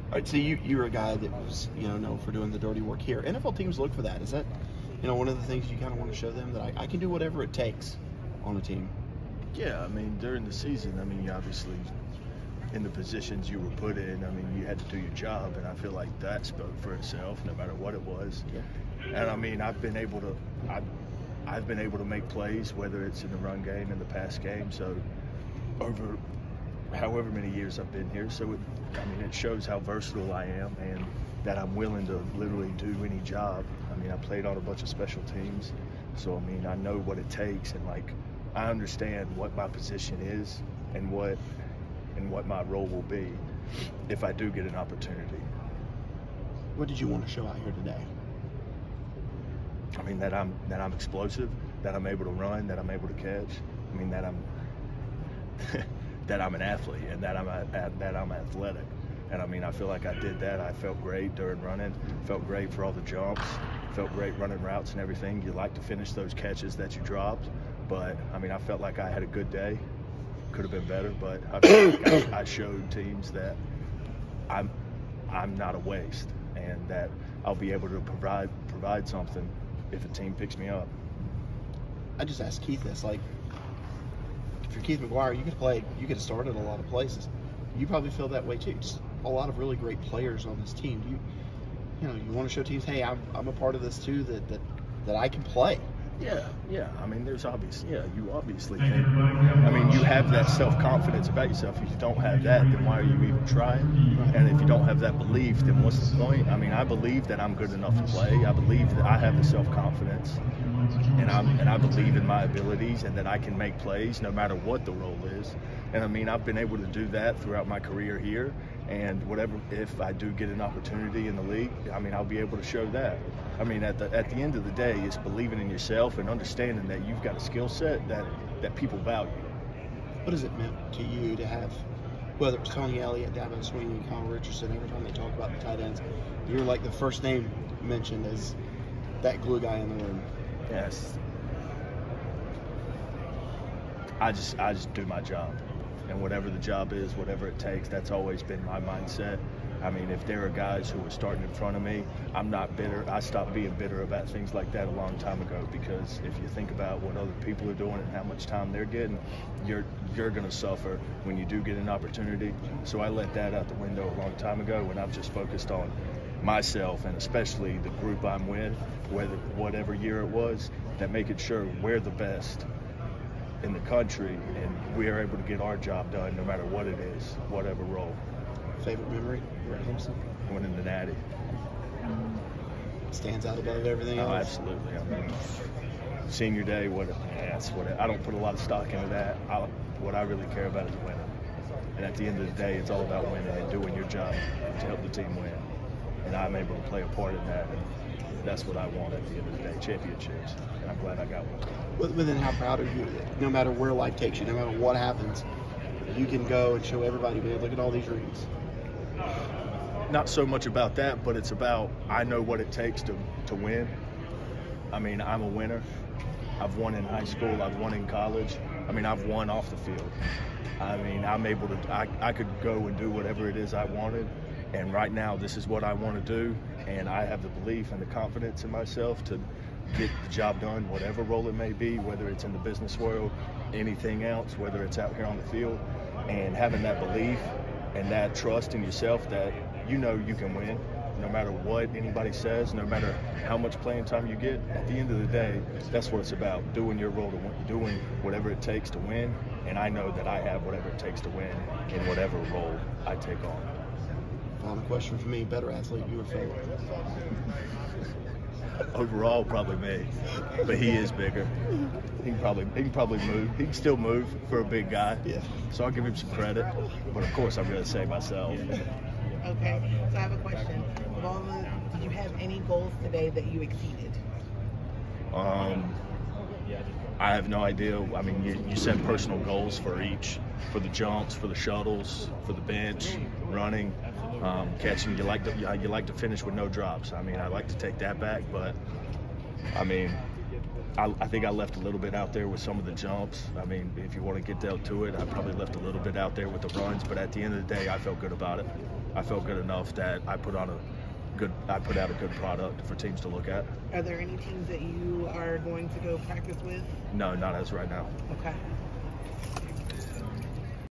All right, so you're a guy that was known for doing the dirty work here. NFL teams look for that. Is that one of the things you kind of want to show them, that I can do whatever it takes on a team? Yeah, I mean, during the season, I mean, you obviously, in the positions you were put in, I mean, you had to do your job, and I feel like that spoke for itself, no matter what it was. Yeah. And I mean, I've been able to make plays, whether it's in the run game and the pass game. So over however many years I've been here, so it shows how versatile I am and that I'm willing to literally do any job. I mean, I played on a bunch of special teams, so I mean, I know what it takes, and like, I understand what my position is and what my role will be if I do get an opportunity. What did you want to show out here today? I mean, that I'm explosive, that I'm able to run, that I'm able to catch. I mean, that I'm that I'm an athlete, and that I'm athletic. And I mean, I feel like I did that. I felt great during running, felt great for all the jumps, felt great running routes and everything. You like to finish those catches that you dropped, but I mean, I felt like I had a good day. Could have been better, but I feel like I showed teams that I'm not a waste, and that I'll be able to provide something if a team picks me up. I just asked Keith this, like, if you're Keith McGuire, you could have started a lot of places. You probably feel that way too. Just a lot of really great players on this team. You want to show teams, hey, I'm a part of this too, that I can play. Yeah. I mean, you obviously can. I mean, you have that self-confidence about yourself. If you don't have that, then why are you even trying? And if you don't have that belief, then what's the point? I mean, I believe that I'm good enough to play. I believe that I have the self-confidence, and I believe in my abilities, and that I can make plays no matter what the role is. And I mean, I've been able to do that throughout my career here. And if I do get an opportunity in the league, I mean, I'll be able to show that. I mean, at the end of the day, it's believing in yourself and understanding that you've got a skill set that people value. What has it meant to you to have, whether it's Tony Elliott, Dabo Swinney, Kyle Richardson, every time they talk about the tight ends, you're like the first name mentioned as that glue guy in the room? Yes. I just do my job. And whatever the job is, whatever it takes, that's always been my mindset. I mean, if there are guys who are starting in front of me, I'm not bitter. I stopped being bitter about things like that a long time ago, because if you think about what other people are doing and how much time they're getting, you're going to suffer when you do get an opportunity. So I let that out the window a long time ago, and I've just focused on myself, and especially the group I'm with, whatever year it was, that making sure we're the best in the country, and we are able to get our job done no matter what it is, whatever role. Favorite memory here at Homestead? Winning the Natty. Stands out above everything else? Oh, absolutely. I mean, senior day, I don't put a lot of stock into that. What I really care about is winning. And at the end of the day, it's all about winning and doing your job to help the team win. And I'm able to play a part in that. And that's what I want at the end of the day, championships. And I'm glad I got one. But then how proud are you that no matter where life takes you, no matter what happens, you can go and show everybody, man, look at all these rings? Not so much about that, but it's about, I know what it takes to win. I mean, I'm a winner. I've won in high school. I've won in college. I mean, I've won off the field. I mean, I'm able to, I could go and do whatever it is I wanted. And right now, this is what I want to do. And I have the belief and the confidence in myself to get the job done, whatever role it may be, whether it's in the business world, anything else, whether it's out here on the field. And having that belief and that trust in yourself that you know you can win, no matter what anybody says, no matter how much playing time you get. At the end of the day, that's what it's about, doing your role, doing whatever it takes to win. And I know that I have whatever it takes to win in whatever role I take on. Final question for me, better athlete, you or Philip? Overall, probably me, but he is bigger. He can probably move. He can still move for a big guy. Yeah. So I'll give him some credit, but of course I'm going to say myself. Okay, so I have a question. Did you have any goals today that you exceeded? I have no idea. I mean, you set personal goals for the jumps, for the shuttles, for the bench, running, catching. You like to finish with no drops. I mean, I like to take that back, but I mean, I think I left a little bit out there with some of the jumps. I mean, if you want to get down to it, I probably left a little bit out there with the runs, but at the end of the day, I felt good about it. I felt good enough that I put out a good product for teams to look at. Are there any teams that you are going to go practice with? No, not as right now. Okay.